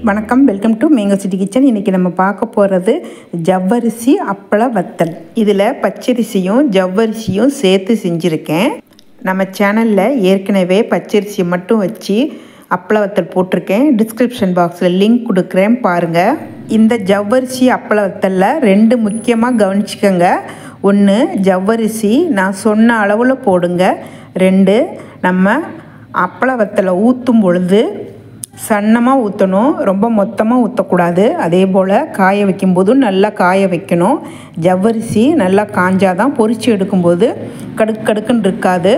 வணக்கம், welcome to mango city kitchen. இன்றைக்கி நம்ம பார்க்க போகிறது ஜவ்வரிசி அப்பள வத்தல். இதில் பச்சரிசியும் ஜவ்வரிசியும் சேர்த்து செஞ்சுருக்கேன். நம்ம சேனலில் ஏற்கனவே பச்சரிசியை மட்டும் வச்சு அப்பள வத்தல் போட்டிருக்கேன். டிஸ்கிரிப்ஷன் பாக்ஸில் லிங்க் கொடுக்குறேன், பாருங்கள். இந்த ஜவ்வரிசி அப்பள வத்தலில் ரெண்டு முக்கியமாக கவனிச்சுக்கோங்க. ஒன்று, ஜவ்வரிசி நான் சொன்ன அளவில் போடுங்க. ரெண்டு, நம்ம அப்பள வத்தலை ஊற்றும் பொழுது சன்னமாக ஊற்றணும், ரொம்ப மொத்தமாக ஊற்றக்கூடாது. அதே போல் காய வைக்கும்போதும் நல்லா காய வைக்கணும். ஜவ்வரிசி நல்லா காஞ்சாதான் பொரித்து எடுக்கும்போது கடுக்கு கடுக்குன்னு இருக்காது.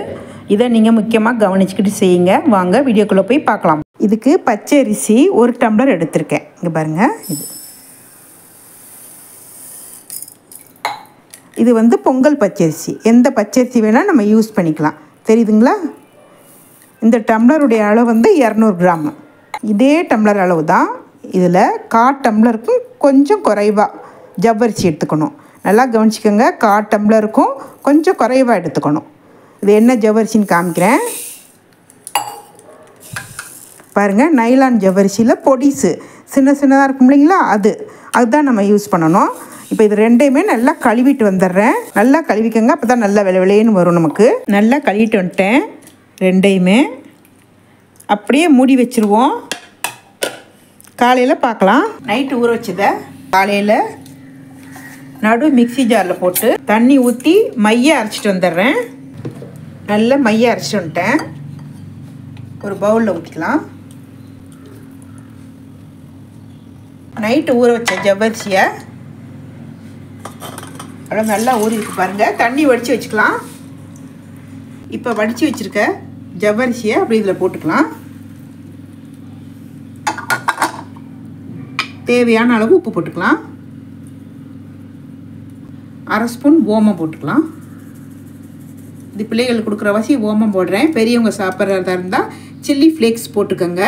இதை நீங்கள் முக்கியமாக கவனிச்சுக்கிட்டு செய்யுங்க. வாங்க வீடியோக்குள்ளே போய் பார்க்கலாம். இதுக்கு பச்சை அரிசி 1 டம்ளர் எடுத்திருக்கேன். இங்கே பாருங்கள், இது பொங்கல் பச்சரிசி. எந்த பச்சரிசி வேணால் நம்ம யூஸ் பண்ணிக்கலாம். தெரியுதுங்களா? இந்த டம்ளருடைய அளவு 200 கிராம். இதே டம்ளர் அளவு தான் இதில் 1/4 டம்ளருக்கும் கொஞ்சம் குறைவாக ஜவ்வரிசி எடுத்துக்கணும். நல்லா கவனிச்சிக்கோங்க, 1/4 டம்ளருக்கும் கொஞ்சம் குறைவாக எடுத்துக்கணும். இது என்ன ஜவ்வரிசின்னு காமிக்கிறேன் பாருங்கள். நைலான் ஜவ்வரிசியில் பொடிசு சின்ன சின்னதாக இருக்கும் இல்லைங்களா, அதுதான் நம்ம யூஸ் பண்ணணும். இப்போ இது ரெண்டையுமே நல்லா கழுவிட்டு வந்துடுறேன். நல்லா கழுவிக்கோங்க, அப்போ தான் நல்லா விளைன்னு வரும் நமக்கு. நல்லா கழுவிட்டு வந்துட்டேன். ரெண்டையுமே அப்படியே மூடி வச்சுருவோம். காலையில் பார்க்கலாம். நைட்டு ஊற வச்சதை காலையில் நடு மிக்சி ஜாரில் போட்டு தண்ணி ஊற்றி மைய அரைச்சிட்டு வந்துடுறேன். நல்லா மைய அரைச்சிட்டு வந்துட்டேன். ஒரு பவுலில் ஊற்றிக்கலாம். நைட்டு ஊற வச்ச ஜவ்வரிசியை அவ்வளோ நல்லா ஊறிருக்கு பாருங்கள். தண்ணி வடித்து வச்சுக்கலாம். இப்போ வடித்து வச்சுருக்க ஜவ்வரிசியை அப்படி இதில் போட்டுக்கலாம். தேவையான அளவு உப்பு போட்டுக்கலாம். 1/2 ஸ்பூன் ஓமம் போட்டுக்கலாம். இது பிள்ளைகளுக்கு கொடுக்குற வாசி ஓமம் போடுறேன். பெரியவங்க சாப்பிட்றதா இருந்தால் சில்லி ஃப்ளேக்ஸ் போட்டுக்கோங்க.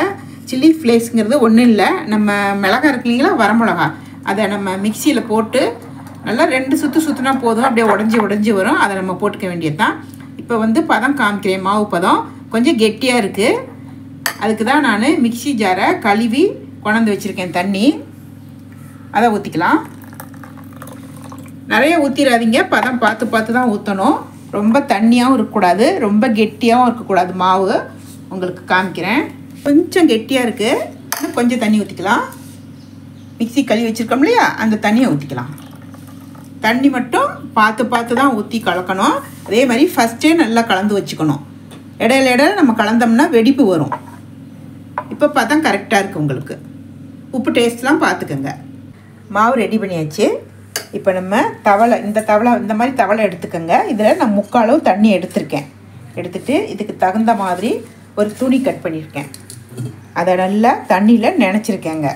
சில்லி ஃப்ளேக்ஸுங்கிறது ஒன்றும் இல்லை, நம்ம மிளகா இருக்குங்களா, வரமிளகா, அதை நம்ம மிக்சியில் போட்டு நல்லா 2 சுற்று சுற்றினா போதும். அப்படியே உடஞ்சி வரும். அதை நம்ம போட்டுக்க வேண்டியது தான். இப்போ பதம் காமிக்கிறேன். மாவு பதம் கொஞ்சம் கெட்டியாக இருக்குது. அதுக்கு தான் நான் மிக்சி ஜாரை கழுவி கொண்டாந்து வச்சுருக்கேன். தண்ணி அதை ஊற்றிக்கலாம். நிறைய ஊற்றிடாதீங்க, பதம் பார்த்து தான் ஊற்றணும். ரொம்ப தண்ணியாகவும் இருக்கக்கூடாது, ரொம்ப கெட்டியாகவும் இருக்கக்கூடாது. மாவு உங்களுக்கு காமிக்கிறேன். கொஞ்சம் கெட்டியாக இருக்குது, கொஞ்சம் தண்ணி ஊற்றிக்கலாம். மிக்சி கழுவி வச்சுருக்கோம் இல்லையா, அந்த தண்ணியை ஊற்றிக்கலாம். தண்ணி மட்டும் பார்த்து தான் ஊற்றி கலக்கணும். அதே மாதிரி ஃபஸ்ட்டே நல்லா கலந்து வச்சுக்கணும். இடையில நம்ம கலந்தோம்னா வெடிப்பு வரும். இப்போ பதம் கரெக்டாக இருக்குது உங்களுக்கு. உப்பு டேஸ்ட்லாம் பார்த்துக்கோங்க. மாவு ரெடி பண்ணியாச்சு. இப்போ நம்ம தவளை, இந்த மாதிரி தவளை எடுத்துக்கோங்க. இதில் நான் 3/4 அளவு தண்ணி எடுத்துருக்கேன். எடுத்துகிட்டு இதுக்கு தகுந்த மாதிரி ஒரு துணி கட் பண்ணியிருக்கேன். அதை நல்லா தண்ணியில் நினச்சிருக்கேங்க.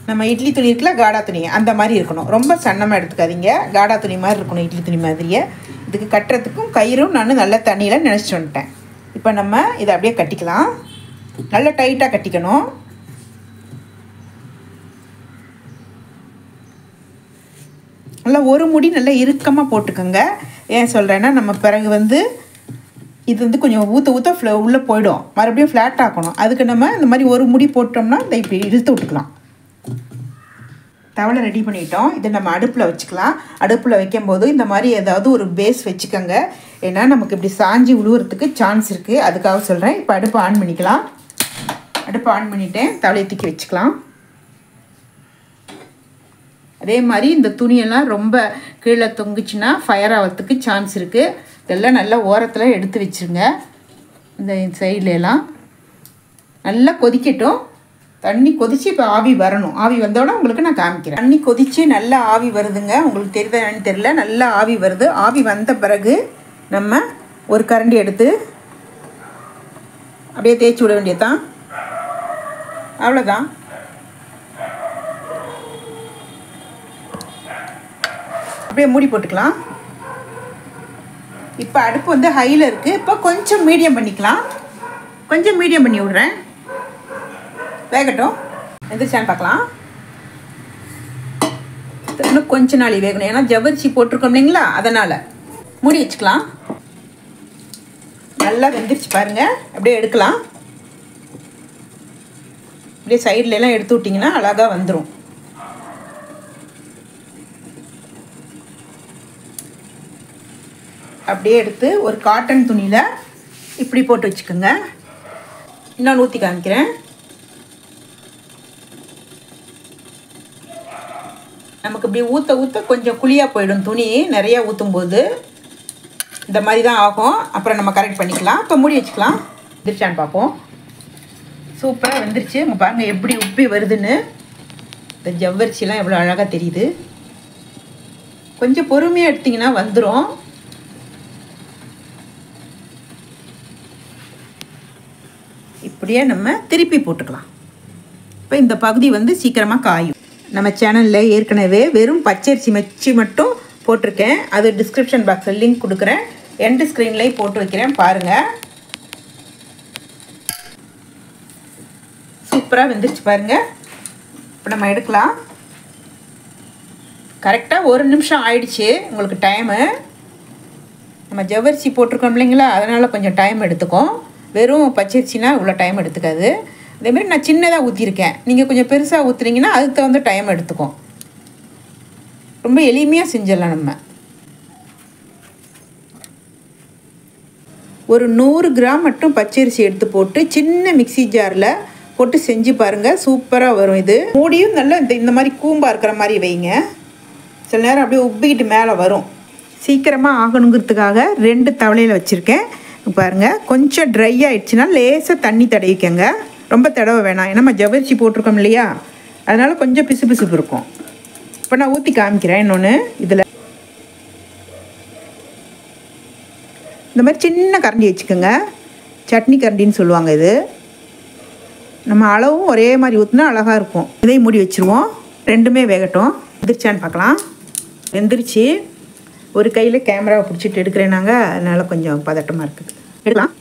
நம்ம இட்லி துணி இருக்குல்ல, காடா துணி, அந்த மாதிரி இருக்கணும். ரொம்ப சன்னமாக எடுத்துக்காதீங்க, காடா துணி மாதிரி இருக்கணும், இட்லி துணி மாதிரியே. இதுக்கு கட்டுறதுக்கும் கயிறும் நான் நல்லா தண்ணியில் நினச்சிட்டு வந்துட்டேன். இப்போ நம்ம இதை அப்படியே கட்டிக்கலாம். நல்லா டைட்டாக கட்டிக்கணும். நல்லா ஒரு முடி நல்லா இறுக்கமாக போட்டுக்கோங்க. ஏன் சொல்கிறேன்னா, நம்ம பிறகு இது கொஞ்சம் ஊற்ற உள்ளே போயிடும். மறுபடியும் ஃப்ளாட் ஆக்கணும். அதுக்கு நம்ம இந்த மாதிரி ஒரு முடி போட்டோம்னா இதை இப்படி இழுத்து விட்டுக்கலாம். தவளை ரெடி பண்ணிட்டோம். இதை நம்ம அடுப்பில் வச்சுக்கலாம். அடுப்பில் வைக்கும்போது இந்த மாதிரி ஏதாவது ஒரு பேஸ் வச்சுக்கோங்க. ஏன்னா நமக்கு இப்படி சாஞ்சி விழுவுறதுக்கு சான்ஸ் இருக்குது. அதுக்காக சொல்கிறேன். இப்போ அடுப்பை ஆன் பண்ணிக்கலாம். அடுப்பை ஆன் பண்ணிவிட்டேன். தவளையை தூக்கி வச்சுக்கலாம். அதே மாதிரி இந்த துணியெல்லாம் ரொம்ப கீழே தொங்குச்சுன்னா ஃபயர் ஆகிறதுக்கு சான்ஸ் இருக்குது. இதெல்லாம் நல்லா ஓரத்தில் எடுத்து வச்சுருங்க. இந்த சைட்லலாம் நல்லா கொதிக்கட்டும். தண்ணி கொதித்து இப்போ ஆவி வரணும். ஆவி வந்தோடனே உங்களுக்கு நான் காமிக்கிறேன். தண்ணி கொதித்து நல்லா ஆவி வருதுங்க. உங்களுக்கு தெரியுதான்னு தெரியல, நல்லா ஆவி வருது. ஆவி வந்த பிறகு நம்ம ஒரு கரண்டி எடுத்து அப்படியே தேய்ச்சி விட வேண்டியதுதான். அவ்வளோதான். அப்படியே மூடி போட்டுக்கலாம். இப்போ அடுப்பு ஹையில் இருக்குது. இப்போ கொஞ்சம் மீடியம் பண்ணிக்கலாம். கொஞ்சம் மீடியம் பண்ணி விட்றேன். வேகட்டும். எந்திரிச்சான்னு பார்க்கலாம். இன்னும் கொஞ்ச நாள் வேகணும். ஏன்னா ஜவ்வரிசி போட்டிருக்கோம் இல்லைங்களா, அதனால் மூடி வச்சுக்கலாம். நல்லா வெந்துருச்சு பாருங்கள். அப்படியே எடுக்கலாம். இப்படியே சைட்லலாம் எடுத்து விட்டிங்கன்னா அழகாக வந்துடும். அப்படியே எடுத்து ஒரு காட்டன் துணியில் இப்படி போட்டு வச்சுக்கோங்க. இன்னொன்று ஊற்றி காமிக்கிறேன். நமக்கு இப்படி ஊற்ற ஊற்ற கொஞ்சம் குழியாக போயிடும். துணி நிறையா ஊற்றும் போது இந்த மாதிரி தான் ஆகும். அப்புறம் நம்ம கரெக்ட் பண்ணிக்கலாம். இப்போ மூடி வச்சுக்கலாம். வெந்துருச்சான்னு பார்ப்போம். சூப்பராக வெந்துருச்சு. உங்கள் பாருங்கள் எப்படி உப்பி வருதுன்னு. இந்த ஜவ்வரிசிலாம் எவ்வளோ அழகாக தெரியுது. கொஞ்சம் பொறுமையாக எடுத்திங்கன்னா வந்துடும். இப்படியே நம்ம திருப்பி போட்டுக்கலாம். இப்போ இந்த பகுதி வந்து சீக்கிரமாக காயும். நம்ம சேனலில் ஏற்கனவே வெறும் பச்சரிசி வச்சு மட்டும் போட்டிருக்கேன். அது டிஸ்கிரிப்ஷன் பாக்ஸில் லிங்க் கொடுக்குறேன். எண்டு ஸ்க்ரீன்லேயும் போட்டு வைக்கிறேன், பாருங்கள். சூப்பராக வெந்துருச்சு பாருங்கள். இப்போ நம்ம எடுக்கலாம். கரெக்டாக 1 நிமிஷம் ஆயிடுச்சு உங்களுக்கு டைமு. நம்ம ஜவ்வரிசி போட்டிருக்கோம் இல்லைங்களா, அதனால் கொஞ்சம் டைம் எடுத்துக்கும். வெறும் பச்சரிசினா இவ்வளோ டைம் எடுத்துக்காது. அதேமாதிரி நான் சின்னதாக ஊற்றிருக்கேன். நீங்கள் கொஞ்சம் பெருசாக ஊற்றுனீங்கன்னா அதுக்கு தகுந்த டைம் எடுத்துக்கும். ரொம்ப எளிமையாக செஞ்சிடலாம். நம்ம ஒரு 100 கிராம் மட்டும் பச்சரிசி எடுத்து போட்டு சின்ன மிக்சி ஜாரில் போட்டு செஞ்சு பாருங்கள். சூப்பராக வரும். இது மூடியும் நல்லா இந்த மாதிரி கூம்பாக இருக்கிற மாதிரி வைங்க. சில நேரம் அப்படியே உப்பிக்கிட்டு மேலே வரும். சீக்கிரமாக ஆகணுங்கிறதுக்காக 2 தவளையில் வச்சுருக்கேன். பாருங்கள், கொஞ்சம் ட்ரை ஆகிடுச்சுன்னா லேசாக தண்ணி தடவிக்கங்க. ரொம்ப தடவை வேணாம். ஏன்னா நம்ம ஜவ்வரிசி போட்டிருக்கோம் இல்லையா, அதனால் கொஞ்சம் பிசு பிசுப்பு இருக்கும். இப்போ நான் ஊற்றி காமிக்கிறேன். இன்னொன்று இதில் இந்த மாதிரி சின்ன கரண்டி வச்சுக்கோங்க. சட்னி கரண்டின்னு சொல்லுவாங்க. இது நம்ம அளவும் ஒரே மாதிரி ஊற்றினா அழகாக இருக்கும். இதையும் மூடி வச்சுருவோம். 2மே வேகட்டும். வெந்துருச்சான்னு பார்க்கலாம். வெந்துருச்சு. ஒரு கையில் கேமராவை பிடிச்சிட்டு எடுக்கிறேன் நாங்கள், அதனால் கொஞ்சம் பதட்டமாக இருக்குது. எடுக்கலாம்.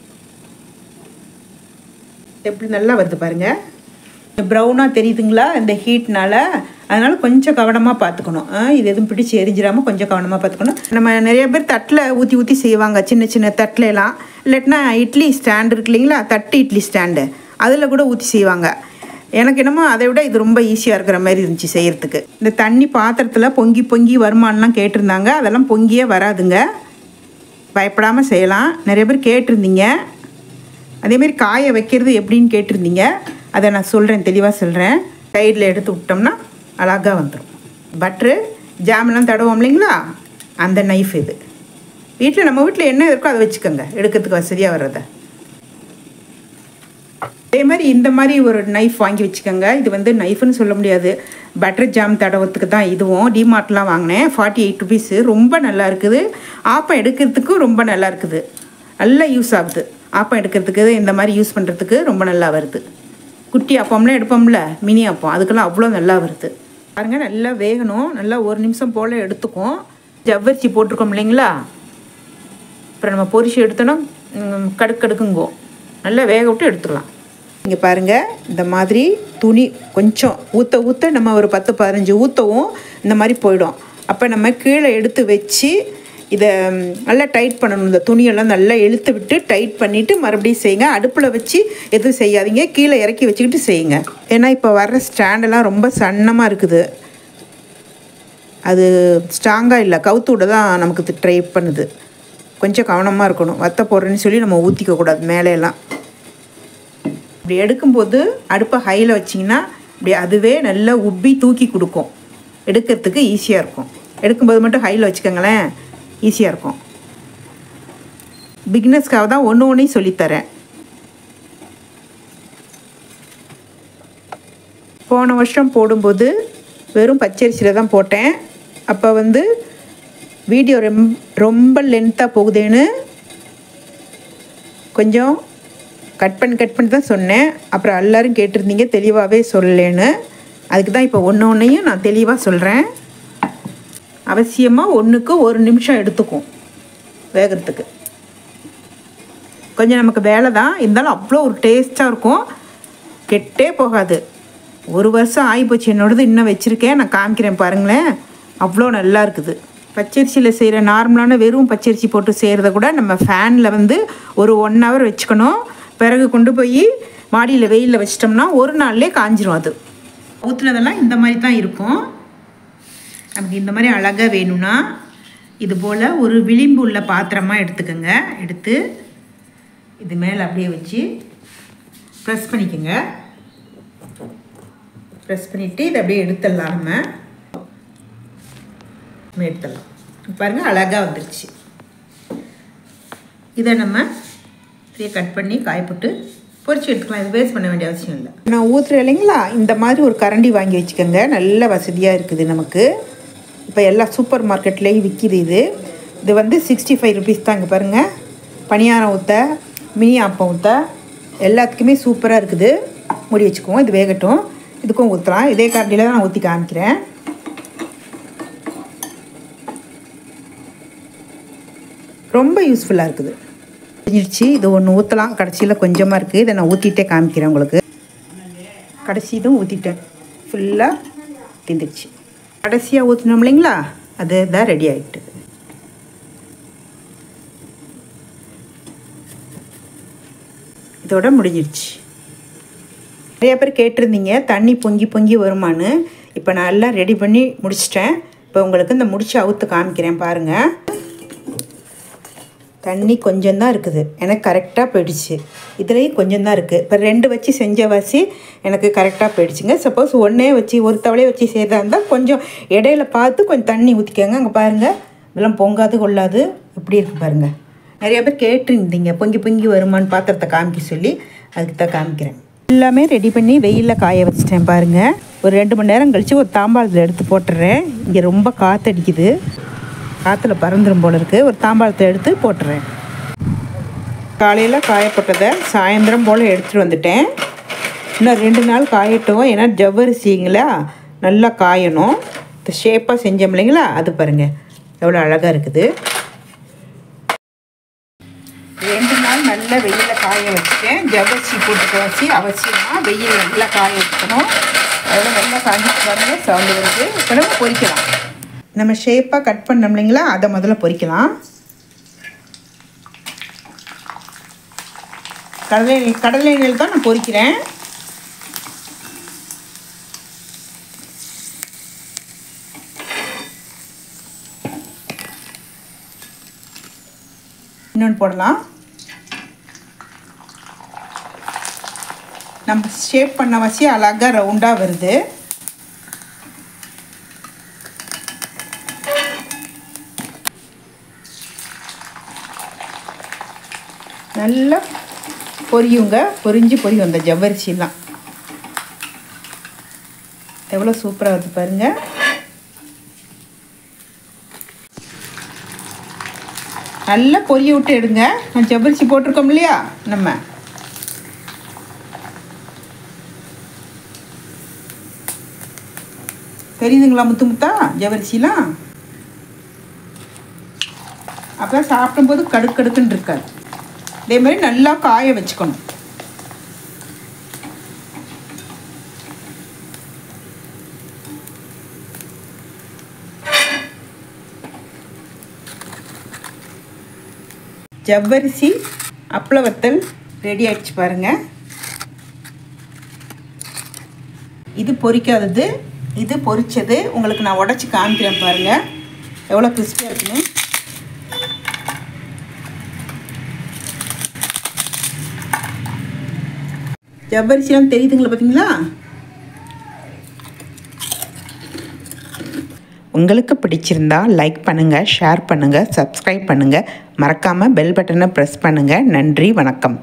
எப்படி நல்லா வருது பாருங்கள். ப்ரௌனாக தெரியுதுங்களா இந்த ஹீட்னால். அதனால் கொஞ்சம் கவனமாக பார்த்துக்கணும். இது எதுவும் பிடிச்சி எரிஞ்சிடாமல் கொஞ்சம் கவனமாக பார்த்துக்கணும். நம்ம நிறைய பேர் தட்டில் ஊற்றி ஊற்றி செய்வாங்க. சின்ன சின்ன தட்டிலலாம். இல்லாட்டினா இட்லி ஸ்டாண்டு இருக்கு இல்லைங்களா, தட்டு இட்லி ஸ்டாண்டு, அதில் கூட ஊற்றி செய்வாங்க. எனக்கு என்னமோ அதை விட இது ரொம்ப ஈஸியாக இருக்கிற மாதிரி இருந்துச்சு செய்கிறதுக்கு. இந்த தண்ணி பாத்திரத்தில் பொங்கி பொங்கி வருமானலாம் கேட்டிருந்தாங்க. அதெல்லாம் பொங்கியே வராதுங்க. பயப்படாமல் செய்யலாம். நிறைய பேர் கேட்டிருந்தீங்க. அதேமாரி காய வைக்கிறது எப்படின்னு கேட்டிருந்தீங்க. அதை நான் சொல்கிறேன், தெளிவாக சொல்கிறேன். சைடில் எடுத்து விட்டோம்னா அழகாக வந்துடும். பட்ரு ஜாமெல்லாம் தடவோம் இல்லைங்களா, அந்த நைஃப் இது. வீட்டில் நம்ம வீட்டில் என்ன இருக்கோ அதை வச்சுக்கோங்க, எடுக்கிறதுக்கு வசதியாக வர்றதை. அதே மாதிரி இந்த மாதிரி ஒரு நைஃப் வாங்கி வச்சுக்கோங்க. இது வந்து நைஃப்னு சொல்ல முடியாது, பட்டர் ஜாம் தடவத்துக்கு தான். இதுவும் டிமார்ட்லாம் வாங்கினேன். 48 ருபீஸு. ரொம்ப நல்லா இருக்குது. ஆப்பம் எடுக்கிறதுக்கும் ரொம்ப நல்லா இருக்குது. நல்லா யூஸ் ஆகுது. ஆப்பம் எடுக்கிறதுக்கு இந்த மாதிரி யூஸ் பண்ணுறதுக்கு ரொம்ப நல்லா வருது. குட்டி அப்பம்லாம் எடுப்போம்ல, மினி அப்பம், அதுக்கெல்லாம் அவ்வளோ நல்லா வருது பாருங்கள். நல்லா வேகணும். நல்லா 1 நிமிஷம் போல் எடுத்துக்கும். ஜவ்வரிசி போட்டிருக்கோம் இல்லைங்களா, அப்புறம் நம்ம பொரிச்சு எடுத்தோன்னா கடுக்குங்கோ. நல்லா வேக விட்டு எடுத்துக்கலாம். இங்கே பாருங்கள், இந்த மாதிரி துணி கொஞ்சம் ஊற்ற ஊற்ற நம்ம ஒரு 10-15 ஊற்றவும் இந்த மாதிரி போயிடும். அப்போ நம்ம கீழே எடுத்து வச்சு இதை நல்லா டைட் பண்ணணும். இந்த துணியெல்லாம் நல்லா இழுத்து விட்டு டைட் பண்ணிவிட்டு மறுபடியும் செய்யுங்க. அடுப்பில் வச்சு எதுவும் செய்யாதீங்க, கீழே இறக்கி வச்சுக்கிட்டு செய்யுங்க. ஏன்னா இப்போ வர்ற ஸ்டாண்டெல்லாம் ரொம்ப சன்னமாக இருக்குது. அது ஸ்ட்ராங்காக இல்லை, கவுத்து விட தான் நமக்கு ட்ரை பண்ணுது. கொஞ்சம் கவனமாக இருக்கணும். வத்த போடுறேன்னு சொல்லி நம்ம ஊற்றிக்கக்கூடாது மேலேலாம். இப்படி எடுக்கும்போது அடுப்பை ஹையில் வச்சிங்கன்னா இப்படி அதுவே நல்லா உப்பி தூக்கி கொடுக்கும். எடுக்கிறதுக்கு ஈஸியாக இருக்கும். எடுக்கும்போது மட்டும் ஹையில் வச்சுக்கோங்களேன், ஈஸியாக இருக்கும். பிகினர்ஸ்க்காக தான் ஒன்றையும் சொல்லித்தரேன். போன வருஷம் போடும்போது வெறும் பச்சரிசியில் தான் போட்டேன். அப்போ வந்து வீடியோ ரொம்ப லென்த்தாக போகுதுன்னு கொஞ்சம் கட் பண்ணி தான் சொன்னேன். அப்புறம் எல்லோரும் கேட்டிருந்தீங்க தெளிவாகவே சொல்லலேன்னு. அதுக்கு தான் இப்போ ஒன்றையும் நான் தெளிவாக சொல்கிறேன். அவசியமாக 1க்கு 1 நிமிஷம் எடுத்துக்கும் வேகிறதுக்கு. கொஞ்சம் நமக்கு வேலை தான், இருந்தாலும் அவ்வளோ ஒரு டேஸ்ட்டாக இருக்கும். கெட்டே போகாது. 1 வருஷம் ஆகிப்போச்சு என்னோடது, இன்னும் வச்சுருக்கேன். நான் காமிக்கிறேன் பாருங்களேன். அவ்வளோ நல்லா இருக்குது. பச்சரிசியில் செய்கிற நார்மலான வெறும் பச்சரிசி போட்டு செய்கிறத கூட நம்ம ஃபேனில் வந்து ஒரு 1 ஹவர் வச்சுக்கணும். பிறகு கொண்டு போய் மாடியில் வெயிலில் வச்சிட்டோம்னா ஒரு நாள்லேயே காஞ்சிரும். அது ஊற்றுனதெல்லாம் இந்த மாதிரி தான் இருக்கும். நமக்கு இந்த மாதிரி அழகாக வேணும்னா இது போல் ஒரு விளிம்பு உள்ள பாத்திரமாக எடுத்துக்கோங்க. எடுத்து இது மேலே அப்படியே வச்சு ப்ரெஸ் பண்ணிக்கோங்க. ப்ரெஸ் பண்ணிவிட்டு இதை அப்படியே எடுத்துடலாம். நம்ம எடுத்துடலாம். பாருங்கள் அழகாக வந்துருச்சு. இதை நம்ம அப்படியே கட் பண்ணி காயப்போட்டு பொரிச்சு எடுத்துக்கலாம். இது வேஸ்ட் பண்ண வேண்டிய அவசியம் இல்லை. நான் ஊற்றுறேன் இல்லைங்களா, இந்த மாதிரி ஒரு கரண்டி வாங்கி வச்சுக்கோங்க. நல்ல வசதியாக இருக்குது நமக்கு. இப்போ எல்லா சூப்பர் மார்க்கெட்லேயும் விற்கிது. இது வந்து 65 ருபீஸ் தான். இங்கே பாருங்கள், பணியாரம் ஊற்ற, மினி ஆப்பம் ஊற்ற எல்லாத்துக்குமே சூப்பராக இருக்குது. மூடி வச்சுக்குவோம். இது வேகட்டும். இதுக்கும் ஊற்றலாம். இதே கரண்டியில் தான் நான் ஊற்றி காமிக்கிறேன். ரொம்ப யூஸ்ஃபுல்லாக இருக்குது. முடிஞ்சிடுச்சு. இது ஒன்று ஊற்றலாம். கடைசியில் கொஞ்சமாக இருக்குது. இதை நான் ஊற்றிட்டே காமிக்கிறேன் உங்களுக்கு. கடைசி இதுவும் ஊற்றிட்டேன். ஃபுல்லாக தீந்துடுச்சு. கடைசியாக ஊற்றினோம் இல்லைங்களா, அது தான் ரெடி ஆகிட்டு. இதோட முடிஞ்சிடுச்சு. நிறைய பேர் கேட்டிருந்தீங்க தண்ணி பொங்கி பொங்கி வருமானு. இப்போ நான் எல்லாம் ரெடி பண்ணி முடிச்சிட்டேன். இப்போ உங்களுக்கு இந்த முடிச்சு அவுத்து காமிக்கிறேன் பாருங்கள். தண்ணி கொஞ்சம் தான் இருக்குது. எனக்கு கரெக்டாக போயிடுச்சு. இதுலேயும் கொஞ்சம் தான் இருக்குது. இப்போ 2 வச்சு செஞ்ச வாசி எனக்கு கரெக்டாக போயிடுச்சுங்க. சப்போஸ் ஒன்றே வச்சு ஒரு தவளையை வச்சு செய்கிறதா இருந்தால் கொஞ்சம் இடையில பார்த்து கொஞ்சம் தண்ணி ஊற்றிக்கோங்க. அங்கே பாருங்கள், இதெல்லாம் பொங்காது கொள்ளாது. இப்படி இருக்குது பாருங்கள். நிறைய பேர் கேட்டுருந்தீங்க பொங்கி பொங்கி வருமானு பாத்திரத்தை காமிக்க சொல்லி. அதுக்கு தான் காமிக்கிறேன். எல்லாமே ரெடி பண்ணி வெயிலில் காய வச்சிட்டேன் பாருங்கள். ஒரு 2 மணி நேரம் கழித்து ஒரு தாம்பாளத்தில் எடுத்து போட்டுடுறேன். இங்கே ரொம்ப காற்றடிக்குது. காற்றுல பறந்துடும் போல இருக்குது. ஒரு தாம்பாளத்தை எடுத்து போட்டுறேன். காலையில் காயப்பட்டதை சாயந்தரம் போல் எடுத்துகிட்டு வந்துட்டேன். இன்னும் 2 நாள் காயட்டும். ஏன்னா ஜவ்வரிசிங்களா நல்லா காயணும். இந்த ஷேப்பாக செஞ்சோம் இல்லைங்களா, அது பாருங்கள் எவ்வளோ அழகாக இருக்குது. 2 நாள் நல்லா வெயிலில் காய வச்சுட்டேன். ஜவ்வரிசி போட்டு வச்சு அவசியமாக வெயில் நல்லா காய வச்சுக்கணும். அதெல்லாம் நல்லா காஞ்சிட்டு பாருங்கள் சவுண்டு வருது. இப்போ நம்ம பொரிக்கலாம். நம்ம ஷேப்பாக கட் பண்ணோம் இல்லைங்களா, அதை முதல்ல பொரிக்கலாம். கடலை எண்ணெயில் தான் நான் பொரிக்கிறேன். இன்னொன்று போடலாம். நம்ம ஷேப் பண்ண வச்சு அழகாக ரவுண்டாக வருது. நல்லா பொரியுங்க. பொரியும் அந்த ஜவ்வரிசிலாம். எவ்வளோ சூப்பராக வருது பாருங்கள். நல்லா பொரிய விட்டு எடுங்க. நான் ஜவ்வரிசி போட்டிருக்கோம் இல்லையா, நம்ம தெரியுதுங்களா முத்து முத்தா ஜவ்வரிசிலாம். அப்போ சாப்பிடும்போது கடுக்கடுக்குன்னு இருக்காது. இதே மாதிரி நல்லா காய வச்சுக்கணும். ஜவ்வரிசி அப்பள வத்தல் ரெடி ஆகிடுச்சு பாருங்கள். இது பொரிக்காதது, இது பொரிச்சது. உங்களுக்கு நான் உடச்சி காமிக்கிறேன் பாருங்கள் எவ்வளோ கிறிஸ்பியாக இருக்குன்னு. ஜவ்வரிசிலாம் தெரியுதுங்களா பார்த்தீங்களா. உங்களுக்கு பிடிச்சிருந்தா லைக் பண்ணுங்கள், ஷேர் பண்ணுங்கள், சப்ஸ்கிரைப் பண்ணுங்கள். மறக்காமல் பெல் பட்டனை ப்ரெஸ் பண்ணுங்கள். நன்றி, வணக்கம்.